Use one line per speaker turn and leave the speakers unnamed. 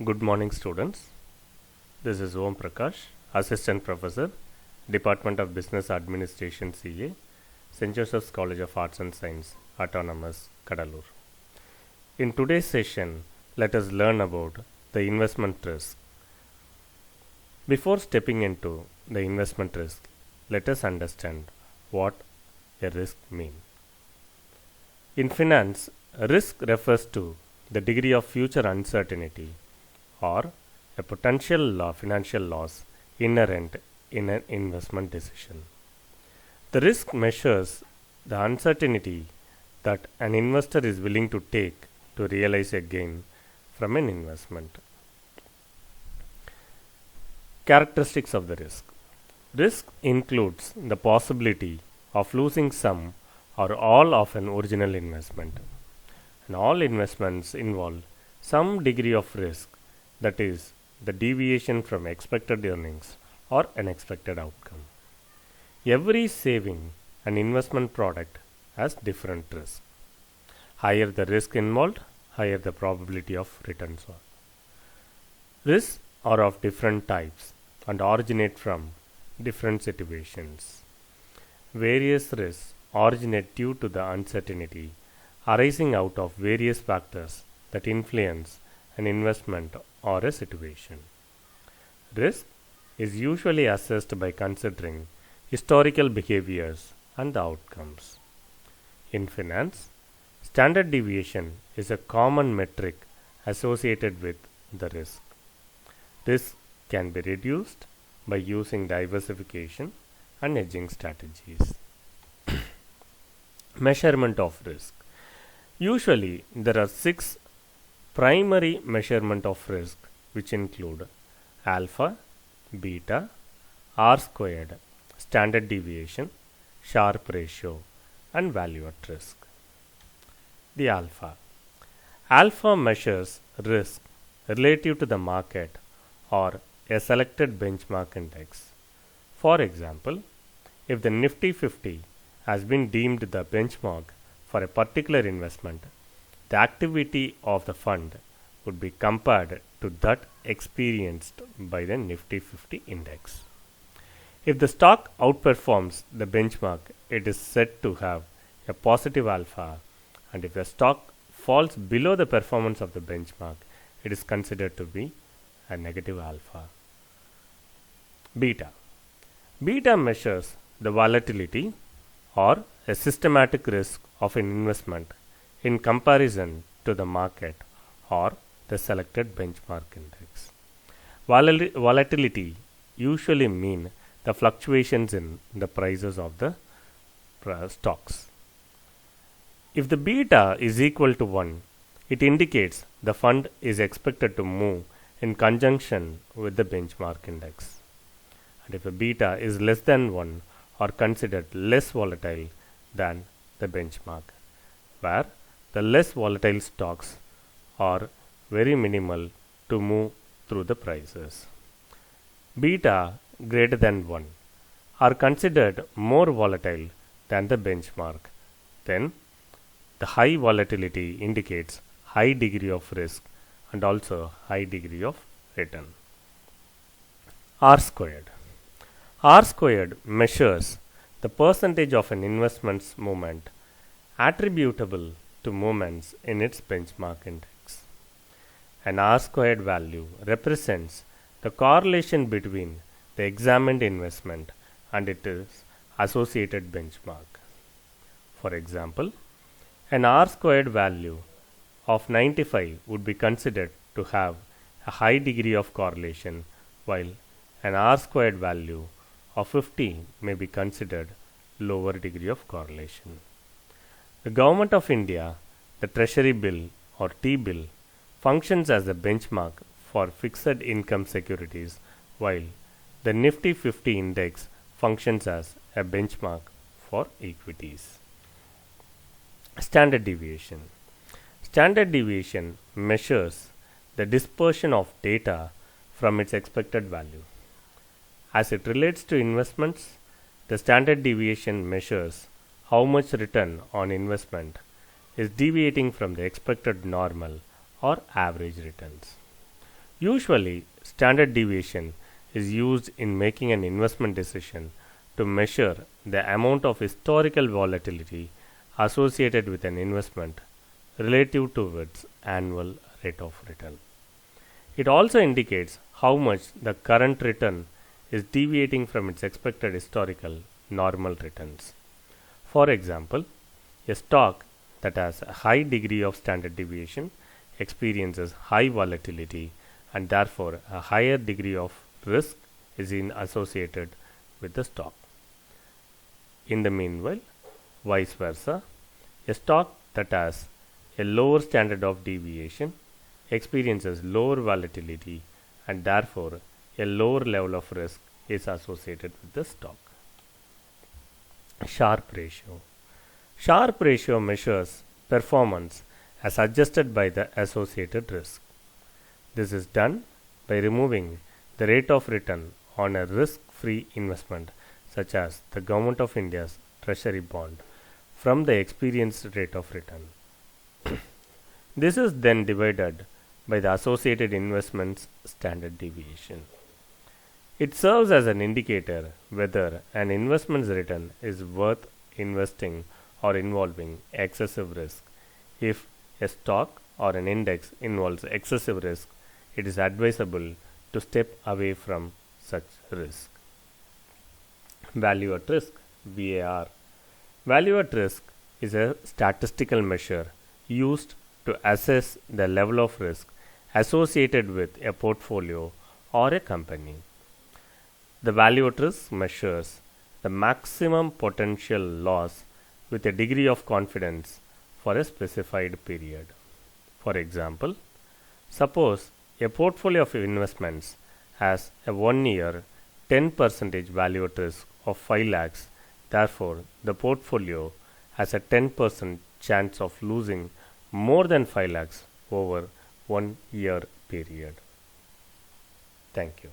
Good morning, students. This is Om Prakash, Assistant Professor, Department of Business Administration CA, St. Joseph's College of Arts and Science, Autonomous, Cuddalore. In today's session, let us learn about the investment risk. Before stepping into the investment risk, let us understand what a risk means. In finance, risk refers to the degree of future uncertainty or a potential financial loss inherent in an investment decision. The risk measures the uncertainty that an investor is willing to take to realize a gain from an investment. Characteristics of the risk. Risk includes the possibility of losing some or all of an original investment. And all investments involve some degree of risk, that is, the deviation from expected earnings or unexpected outcome. Every saving and investment product has different risk. Higher the risk involved, higher the probability of returns are. Risks are of different types and originate from different situations. Various risks originate due to the uncertainty arising out of various factors that influence an investment or a situation. Risk is usually assessed by considering historical behaviors and the outcomes. In finance, standard deviation is a common metric associated with the risk. Risk can be reduced by using diversification and hedging strategies. Measurement of risk. Usually, there are 6 primary measurement of risk, which include alpha, beta, R squared, standard deviation, Sharpe ratio, and value at risk. The alpha. Alpha measures risk relative to the market or a selected benchmark index. For example, if the Nifty 50 has been deemed the benchmark for a particular investment, the activity of the fund would be compared to that experienced by the Nifty 50 index. If the stock outperforms the benchmark, it is said to have a positive alpha, and if the stock falls below the performance of the benchmark, it is considered to be a negative alpha. Beta. Beta measures the volatility or a systematic risk of an investment in comparison to the market or the selected benchmark index. Volatility usually means the fluctuations in the prices of the stocks. If the beta is equal to 1, it indicates the fund is expected to move in conjunction with the benchmark index. And if a beta is less than 1 or considered less volatile than the benchmark, where the less volatile stocks are very minimal to move through the prices. Beta greater than 1 are considered more volatile than the benchmark. Then the high volatility indicates high degree of risk and also high degree of return. R squared. R squared measures the percentage of an investment's movement attributable to movements in its benchmark index. An R squared value represents the correlation between the examined investment and its associated benchmark. For example, an R squared value of 95 would be considered to have a high degree of correlation, while an R squared value of 50 may be considered lower degree of correlation. The Government of India, the Treasury Bill or T-bill, functions as a benchmark for fixed income securities, while the Nifty 50 index functions as a benchmark for equities. Standard deviation. Standard deviation measures the dispersion of data from its expected value. As it relates to investments, the standard deviation measures how much return on investment is deviating from the expected normal or average returns. Usually, standard deviation is used in making an investment decision to measure the amount of historical volatility associated with an investment relative to its annual rate of return. It also indicates how much the current return is deviating from its expected historical normal returns. For example, a stock that has a high degree of standard deviation experiences high volatility and therefore a higher degree of risk is associated with the stock. In the meanwhile, vice versa, a stock that has a lower standard of deviation experiences lower volatility and therefore a lower level of risk is associated with the stock. Sharpe ratio. Sharpe ratio measures performance as adjusted by the associated risk. This is done by removing the rate of return on a risk-free investment such as the Government of India's Treasury bond from the experienced rate of return. This is then divided by the associated investment's standard deviation. It serves as an indicator whether an investment's return is worth investing or involving excessive risk. If a stock or an index involves excessive risk, it is advisable to step away from such risk. Value at risk (VAR). Value at risk is a statistical measure used to assess the level of risk associated with a portfolio or a company. The value at risk measures the maximum potential loss with a degree of confidence for a specified period. For example, suppose a portfolio of investments has a 1 year 10% value at risk of 5 lakhs. Therefore, the portfolio has a 10% chance of losing more than 5 lakhs over 1 year period. Thank you.